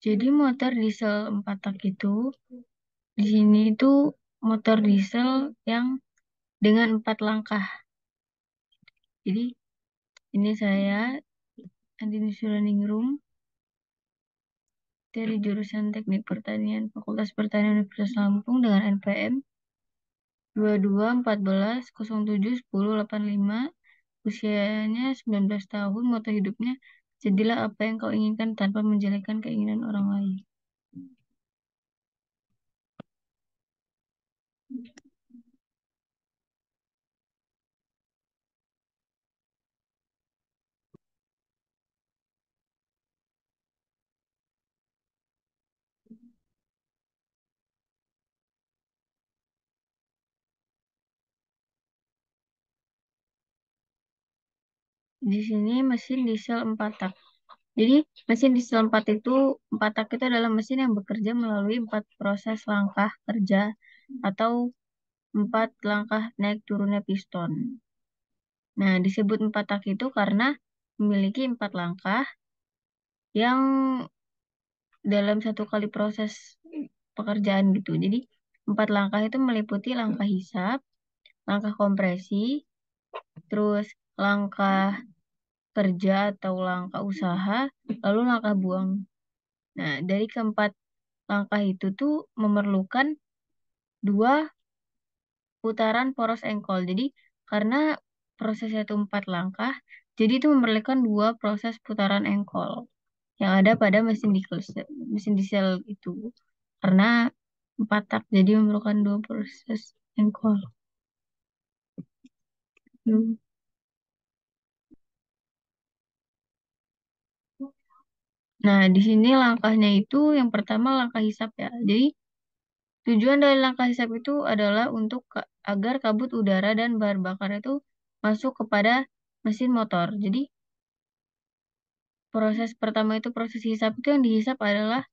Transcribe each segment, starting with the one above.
Jadi motor diesel 4 tak itu di sini itu motor diesel yang dengan 4 langkah. Jadi ini saya Andini Suraningrum dari jurusan Teknik Pertanian Fakultas Pertanian Universitas Lampung dengan NPM 2214071085. Usianya 19 tahun, moto hidupnya, jadilah apa yang kau inginkan tanpa menjelekkan keinginan orang lain. Di sini mesin diesel 4 tak. Jadi mesin diesel 4 tak itu adalah mesin yang bekerja melalui 4 proses langkah kerja atau 4 langkah naik turunnya piston. Nah, disebut 4 tak itu karena memiliki 4 langkah yang dalam satu kali proses pekerjaan gitu. Jadi 4 langkah itu meliputi langkah hisap, langkah kompresi, terus langkah kerja atau langkah usaha, lalu langkah buang. Nah, dari keempat langkah itu tuh memerlukan 2 putaran poros engkol. Jadi, karena prosesnya itu 4 langkah, jadi itu memerlukan 2 proses putaran engkol yang ada pada mesin diesel itu. Karena 4 tak, jadi memerlukan 2 proses engkol. Hmm. Nah, di sini langkahnya itu yang pertama langkah hisap ya. Jadi, tujuan dari langkah hisap itu adalah untuk agar kabut udara dan bahan bakar itu masuk kepada mesin motor. Jadi, proses pertama itu proses hisap itu yang dihisap adalah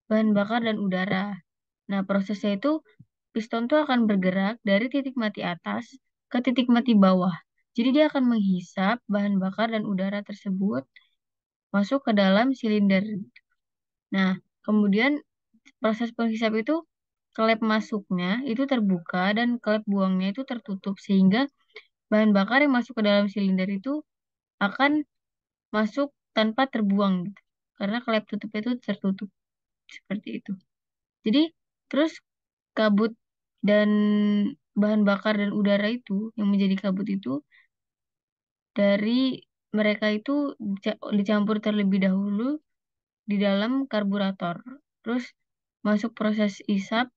bahan bakar dan udara. Nah, prosesnya itu piston tuh akan bergerak dari titik mati atas ke titik mati bawah. Jadi dia akan menghisap bahan bakar dan udara tersebut masuk ke dalam silinder. Nah, kemudian proses penghisap itu klep masuknya itu terbuka dan klep buangnya itu tertutup sehingga bahan bakar yang masuk ke dalam silinder itu akan masuk tanpa terbuang gitu. Karena klep tutupnya itu tertutup seperti itu. Jadi terus kabut dan bahan bakar dan udara itu yang menjadi kabut itu dari mereka itu dicampur terlebih dahulu di dalam karburator. Terus masuk proses isap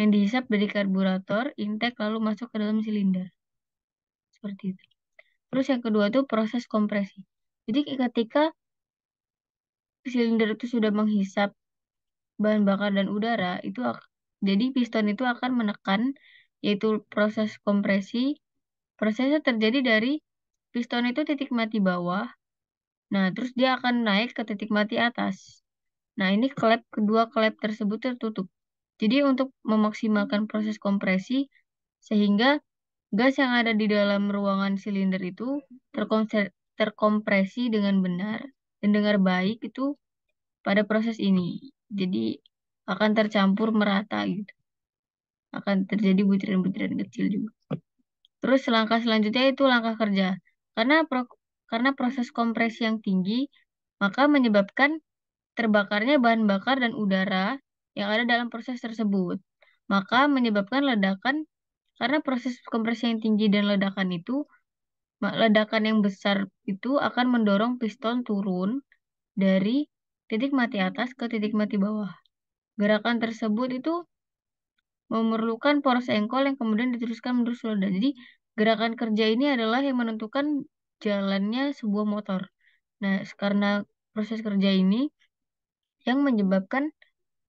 yang dihisap dari karburator, intake lalu masuk ke dalam silinder. Seperti itu. Terus yang kedua itu proses kompresi. Jadi ketika silinder itu sudah menghisap bahan bakar dan udara, jadi piston itu akan menekan, yaitu proses kompresi. Prosesnya terjadi dari piston itu titik mati bawah. Nah, terus dia akan naik ke titik mati atas. Nah, ini kedua klep tersebut tertutup. Jadi untuk memaksimalkan proses kompresi, sehingga gas yang ada di dalam ruangan silinder itu terkompresi dengan benar dan dengan baik itu pada proses ini. Jadi akan tercampur merata gitu. Akan terjadi butiran-butiran kecil juga. Terus langkah selanjutnya itu langkah kerja. Karena proses kompresi yang tinggi, maka menyebabkan terbakarnya bahan bakar dan udara yang ada dalam proses tersebut. Maka menyebabkan ledakan karena proses kompresi yang tinggi dan ledakan itu, ledakan yang besar itu akan mendorong piston turun dari titik mati atas ke titik mati bawah. Gerakan tersebut itu memerlukan poros engkol yang kemudian diteruskan menerus roda. Jadi, gerakan kerja ini adalah yang menentukan jalannya sebuah motor. Nah, karena proses kerja ini yang menyebabkan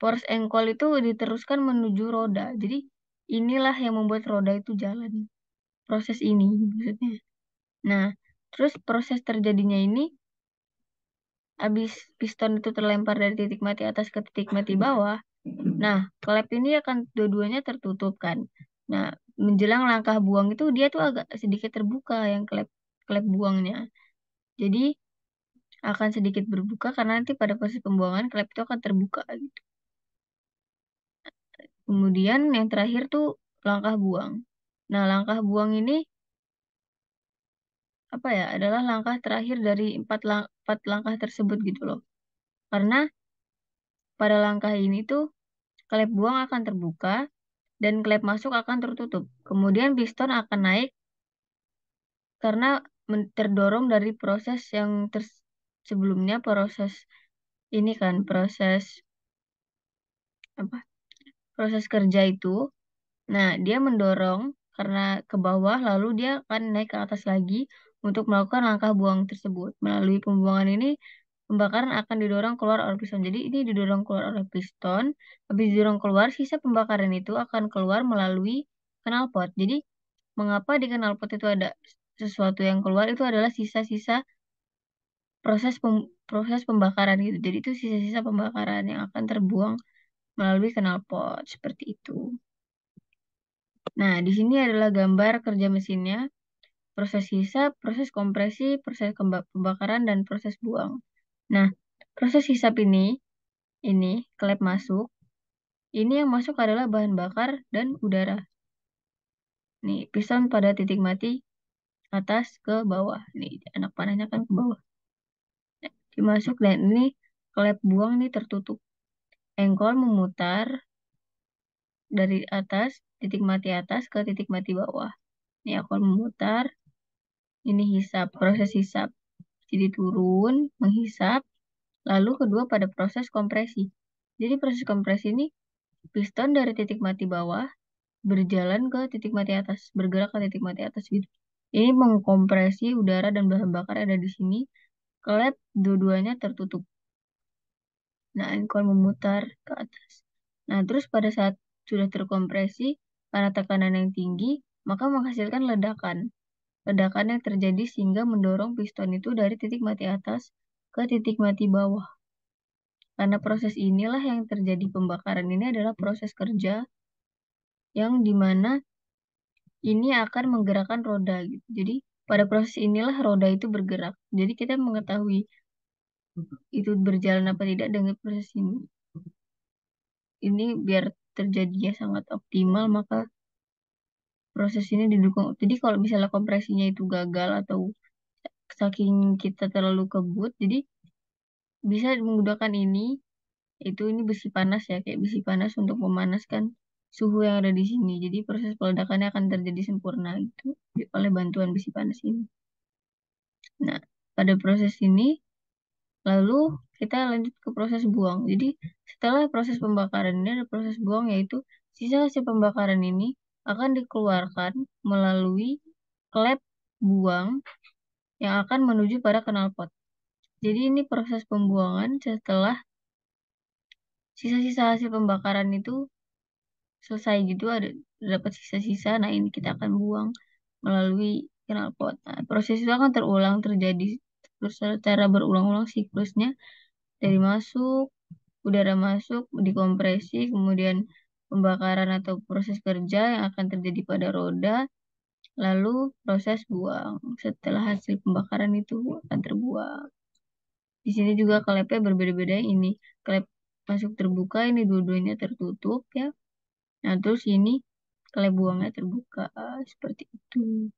poros engkol itu diteruskan menuju roda. Jadi, inilah yang membuat roda itu jalan. Proses ini maksudnya. Nah, terus proses terjadinya ini habis piston itu terlempar dari titik mati atas ke titik mati bawah. Nah, klep ini akan dua-duanya tertutup kan. Nah, menjelang langkah buang itu dia tuh agak sedikit terbuka yang klep klep buangnya. Jadi akan sedikit berbuka karena nanti pada proses pembuangan klep itu akan terbuka gitu. Kemudian yang terakhir tuh langkah buang. Nah, langkah buang ini apa ya? Adalah langkah terakhir dari empat langkah tersebut gitu loh. Karena pada langkah ini tuh klep buang akan terbuka dan klep masuk akan tertutup. Kemudian piston akan naik karena terdorong dari proses yang sebelumnya, proses ini kan proses apa? Proses kerja itu. Nah, dia mendorong karena ke bawah, lalu dia akan naik ke atas lagi untuk melakukan langkah buang tersebut. Melalui pembuangan ini, pembakaran akan didorong keluar oleh piston. Jadi, ini didorong keluar oleh piston. Habis didorong keluar, sisa pembakaran itu akan keluar melalui knalpot. Jadi, mengapa di knalpot itu ada sesuatu yang keluar, itu adalah sisa-sisa proses pembakaran gitu. Jadi, itu sisa-sisa pembakaran yang akan terbuang melalui knalpot. Seperti itu. Nah, di sini adalah gambar kerja mesinnya, proses hisap, proses kompresi, proses pembakaran, dan proses buang. Nah, proses hisap ini klep masuk, ini yang masuk adalah bahan bakar dan udara. Nih, piston pada titik mati atas ke bawah. Nih, anak panahnya kan ke bawah. Nah, dimasuk dan ini klep buang nih tertutup. Engkol memutar dari atas, titik mati atas ke titik mati bawah. Ini engkol memutar, ini hisap, proses hisap. Jadi turun, menghisap, lalu kedua pada proses kompresi. Jadi proses kompresi ini piston dari titik mati bawah berjalan ke titik mati atas, bergerak ke titik mati atas gitu. Ini mengkompresi udara dan bahan bakar ada di sini. Klep dua-duanya tertutup. Nah, engkol memutar ke atas. Nah, terus pada saat sudah terkompresi karena tekanan yang tinggi, maka menghasilkan ledakan. Ledakan yang terjadi sehingga mendorong piston itu dari titik mati atas ke titik mati bawah. Karena proses inilah yang terjadi pembakaran ini adalah proses kerja yang dimana ini akan menggerakkan roda gitu. Jadi pada proses inilah roda itu bergerak. Jadi kita mengetahui itu berjalan apa tidak dengan proses ini. Ini biar terjadinya sangat optimal maka proses ini didukung. Jadi kalau misalnya kompresinya itu gagal atau saking kita terlalu kebut, jadi bisa menggunakan ini besi panas ya, kayak besi panas untuk memanaskan suhu yang ada di sini. Jadi proses peledakannya akan terjadi sempurna itu oleh bantuan besi panas ini. Nah, pada proses ini lalu kita lanjut ke proses buang. Jadi setelah proses pembakaran ini ada proses buang, yaitu sisa hasil pembakaran ini akan dikeluarkan melalui klep buang yang akan menuju pada knalpot. Jadi ini proses pembuangan setelah sisa-sisa hasil pembakaran itu selesai gitu, ada dapat sisa-sisa. Nah, ini kita akan buang melalui knalpot. Nah, proses itu akan terulang terjadi terus secara berulang-ulang siklusnya, dari masuk, udara masuk, dikompresi, kemudian pembakaran atau proses kerja yang akan terjadi pada roda, lalu proses buang. Setelah hasil pembakaran itu akan terbuang. Di sini juga klepnya berbeda-beda. Ini klep masuk terbuka, ini dua-duanya tertutup ya. Nah, terus ini klep buangnya terbuka seperti itu.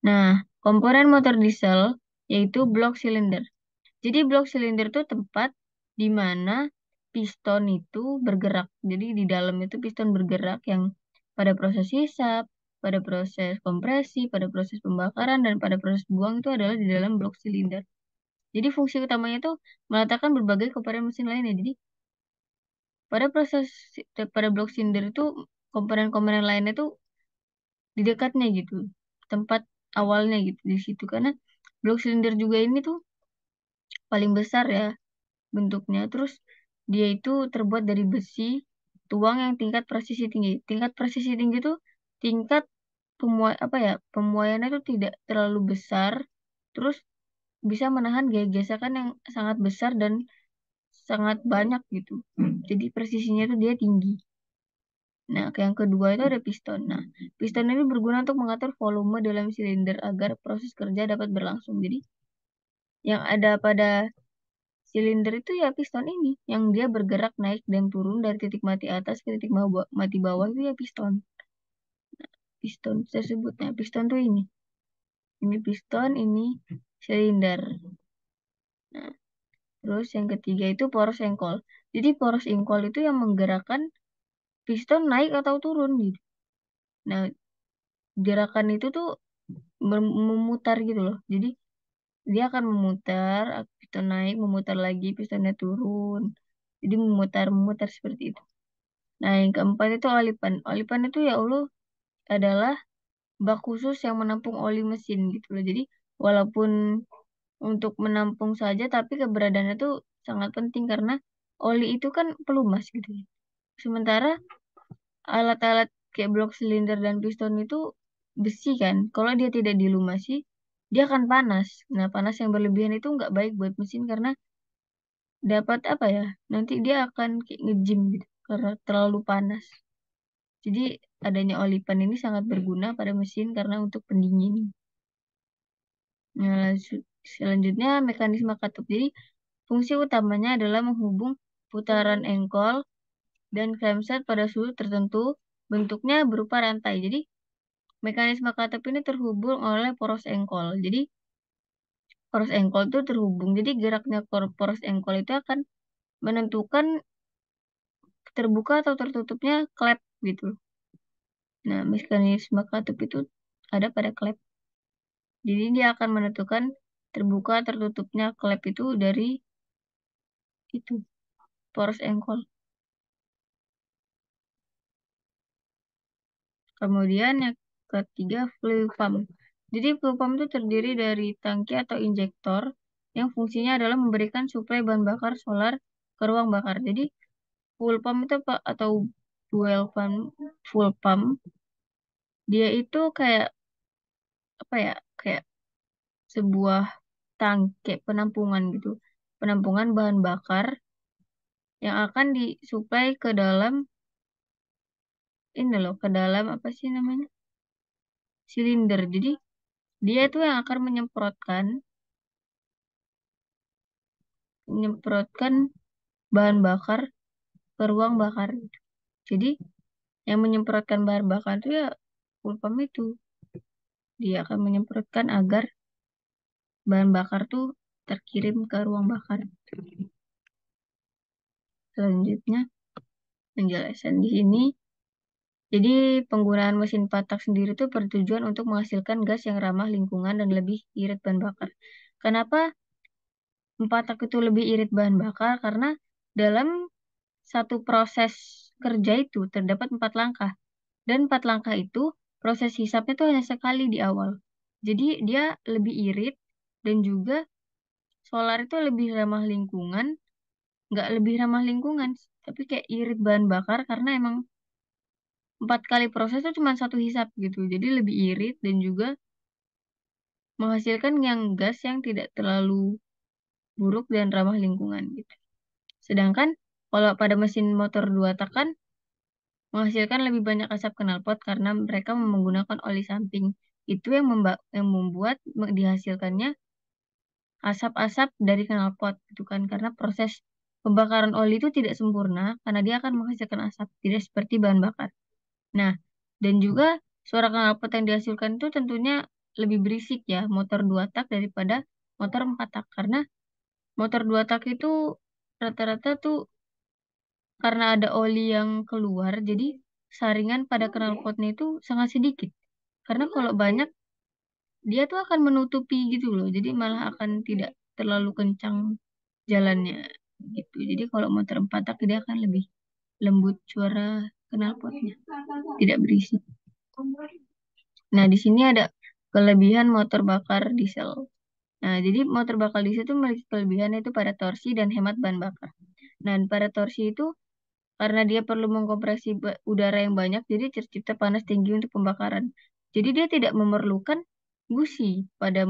Nah, komponen motor diesel yaitu blok silinder. Jadi blok silinder itu tempat di mana piston itu bergerak. Jadi di dalam itu piston bergerak yang pada proses hisap, pada proses kompresi, pada proses pembakaran, dan pada proses buang itu adalah di dalam blok silinder. Jadi fungsi utamanya itu meletakkan berbagai komponen mesin lainnya. Jadi pada proses pada blok silinder itu komponen-komponen lainnya itu di dekatnya gitu, tempat awalnya gitu di situ, karena blok silinder juga ini tuh paling besar ya bentuknya. Terus dia itu terbuat dari besi tuang yang tingkat presisi tinggi. Tingkat presisi tinggi itu tingkat pemuaiannya itu tidak terlalu besar. Terus bisa menahan gaya gesekan yang sangat besar dan sangat banyak gitu. Jadi presisinya itu dia tinggi. Nah, yang kedua itu ada piston. Nah, piston ini berguna untuk mengatur volume dalam silinder agar proses kerja dapat berlangsung. Jadi Yang ada pada silinder itu ya piston ini, yang dia bergerak naik dan turun dari titik mati atas ke titik mati bawah itu ya piston. Piston tersebut. Nah, piston tuh ini. Ini piston, ini silinder. Nah, terus yang ketiga itu poros engkol. Jadi poros engkol itu yang menggerakkan piston naik atau turun gitu. Nah, gerakan itu tuh memutar gitu loh. Jadi dia akan memutar, piston naik, memutar lagi, pistonnya turun. Jadi memutar-memutar seperti itu. Nah, yang keempat itu olipan. Olipan itu ya Allah adalah bak khusus yang menampung oli mesin gitu loh. Jadi walaupun untuk menampung saja, tapi keberadaannya tuh sangat penting karena oli itu kan pelumas gitu ya. Sementara alat-alat kayak blok silinder dan piston itu besi kan. Kalau dia tidak dilumasi, dia akan panas. Nah, panas yang berlebihan itu nggak baik buat mesin karena dapat apa ya? Nanti dia akan kayak ngejim gitu karena terlalu panas. Jadi adanya oli pan ini sangat berguna pada mesin karena untuk pendingin. Nah, selanjutnya mekanisme katup. Jadi fungsi utamanya adalah menghubung putaran engkol dan crankshaft pada sudut tertentu, bentuknya berupa rantai. Jadi mekanisme katup ini terhubung oleh poros engkol. Jadi poros engkol itu terhubung. Jadi geraknya poros engkol itu akan menentukan terbuka atau tertutupnya klep gitu. Nah, mekanisme katup itu ada pada klep. Jadi dia akan menentukan terbuka tertutupnya klep itu dari itu poros engkol. Kemudian yang ketiga fuel pump. Jadi fuel pump itu terdiri dari tangki atau injektor yang fungsinya adalah memberikan suplai bahan bakar solar ke ruang bakar. Jadi fuel pump itu apa atau fuel pump dia itu kayak apa ya? Kayak sebuah tangki penampungan gitu. Penampungan bahan bakar yang akan disuplai ke dalam ini loh, ke dalam apa sih namanya? Silinder. Jadi dia itu yang akan menyemprotkan bahan bakar ke ruang bakar. Jadi yang menyemprotkan bahan bakar itu ya fuel pump itu. Dia akan menyemprotkan agar bahan bakar tuh terkirim ke ruang bakar. Selanjutnya penjelasan di sini. Jadi penggunaan mesin patak sendiri itu bertujuan untuk menghasilkan gas yang ramah lingkungan dan lebih irit bahan bakar. Kenapa patak itu lebih irit bahan bakar? Karena dalam satu proses kerja itu terdapat 4 langkah. Dan 4 langkah itu proses hisapnya tuh hanya sekali di awal. Jadi dia lebih irit dan juga solar itu lebih ramah lingkungan, nggak lebih ramah lingkungan, tapi kayak irit bahan bakar karena emang 4 kali proses itu cuma satu hisap gitu. Jadi lebih irit dan juga menghasilkan yang gas yang tidak terlalu buruk dan ramah lingkungan gitu. Sedangkan kalau pada mesin motor 2 tak kan menghasilkan lebih banyak asap knalpot karena mereka menggunakan oli samping. Itu yang membuat dihasilkannya asap-asap dari knalpot gitu kan. Karena proses pembakaran oli itu tidak sempurna karena dia akan menghasilkan asap, tidak seperti bahan bakar. Nah, dan juga suara knalpot yang dihasilkan itu tentunya lebih berisik ya motor 2 tak daripada motor 4 tak. Karena motor 2 tak itu rata-rata tuh karena ada oli yang keluar, jadi saringan pada knalpotnya itu sangat sedikit. Karena kalau banyak, dia tuh akan menutupi gitu loh. Jadi malah akan tidak terlalu kencang jalannya gitu. Jadi kalau motor 4 tak dia akan lebih lembut suara knalpotnya, tidak berisik. Nah, di sini ada kelebihan motor bakar diesel. Nah, jadi motor bakar diesel itu memiliki kelebihan yaitu pada torsi dan hemat bahan bakar. Nah, pada torsi itu karena dia perlu mengkompresi udara yang banyak, jadi tercipta panas tinggi untuk pembakaran. Jadi dia tidak memerlukan busi pada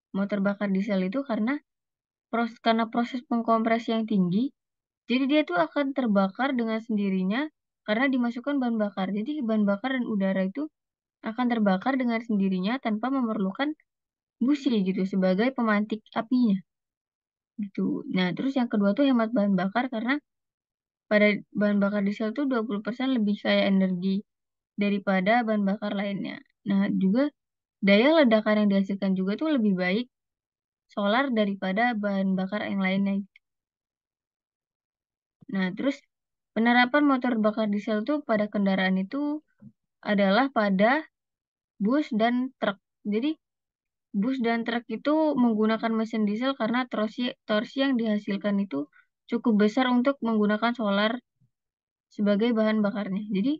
motor bakar diesel itu karena proses pengkompresi yang tinggi, jadi dia tuh akan terbakar dengan sendirinya karena dimasukkan bahan bakar. Jadi bahan bakar dan udara itu akan terbakar dengan sendirinya tanpa memerlukan busi gitu sebagai pemantik apinya gitu. Nah, terus yang kedua tuh hemat bahan bakar karena pada bahan bakar diesel tuh 20% lebih kaya energi daripada bahan bakar lainnya. Nah, juga daya ledakan yang dihasilkan juga tuh lebih baik solar daripada bahan bakar yang lainnya. Nah, terus penerapan motor bakar diesel tuh pada kendaraan itu adalah pada bus dan truk. Jadi, bus dan truk itu menggunakan mesin diesel karena torsi yang dihasilkan itu cukup besar untuk menggunakan solar sebagai bahan bakarnya. Jadi,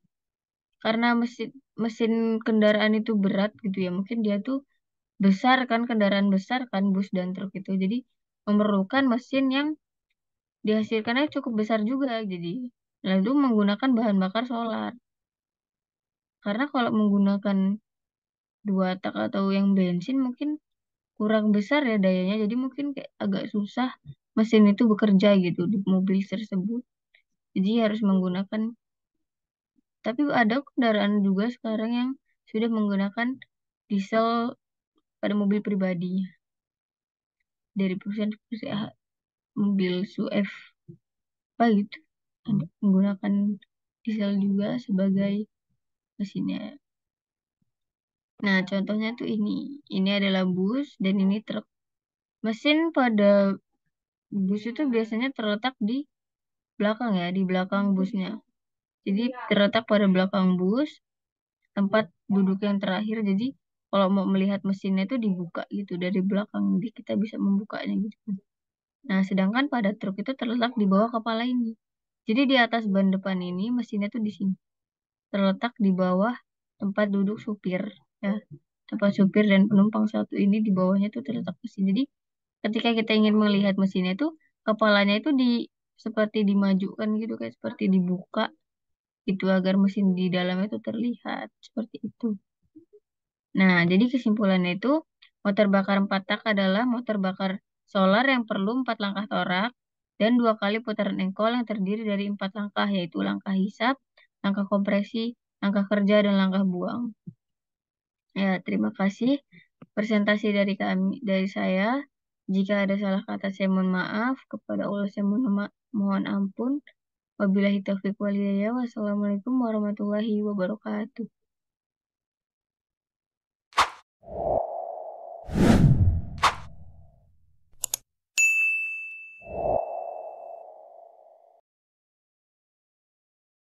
karena mesin mesin kendaraan itu berat gitu ya, mungkin dia tuh besar kan, kendaraan besar kan bus dan truk itu. Jadi, memerlukan mesin yang dihasilkannya cukup besar juga. Jadi, lalu menggunakan bahan bakar solar. Karena kalau menggunakan dua tak atau yang bensin mungkin kurang besar ya dayanya. Jadi mungkin kayak agak susah mesin itu bekerja gitu di mobil tersebut. Jadi harus menggunakan, tapi ada kendaraan juga sekarang yang sudah menggunakan diesel pada mobil pribadinya dari perusahaan mobil SUV apa gitu. Ada menggunakan diesel juga sebagai mesinnya. Nah, contohnya tuh ini. Ini adalah bus dan ini truk. Mesin pada bus itu biasanya terletak di belakang ya, di belakang busnya. Jadi terletak pada belakang bus, tempat duduk yang terakhir. Jadi kalau mau melihat mesinnya itu dibuka gitu dari belakang. Jadi kita bisa membukanya gitu. Nah, sedangkan pada truk itu terletak di bawah kepala ini. Jadi di atas ban depan ini mesinnya tuh di sini. Terletak di bawah tempat duduk supir ya. Tempat supir dan penumpang satu ini di bawahnya tuh terletak mesin. Jadi ketika kita ingin melihat mesinnya itu kepalanya itu seperti dimajukan gitu kayak seperti dibuka itu agar mesin di dalamnya itu terlihat seperti itu. Nah, jadi kesimpulannya itu motor bakar 4 tak adalah motor bakar solar yang perlu 4 langkah torak dan 2 kali putaran engkol yang terdiri dari 4 langkah, yaitu langkah hisap, langkah kompresi, langkah kerja, dan langkah buang. Ya, terima kasih presentasi dari dari saya. Jika ada salah kata saya mohon maaf. Kepada Allah saya mohon ampun. Wabillahi taufiq wal hidayah. Wassalamualaikum warahmatullahi wabarakatuh.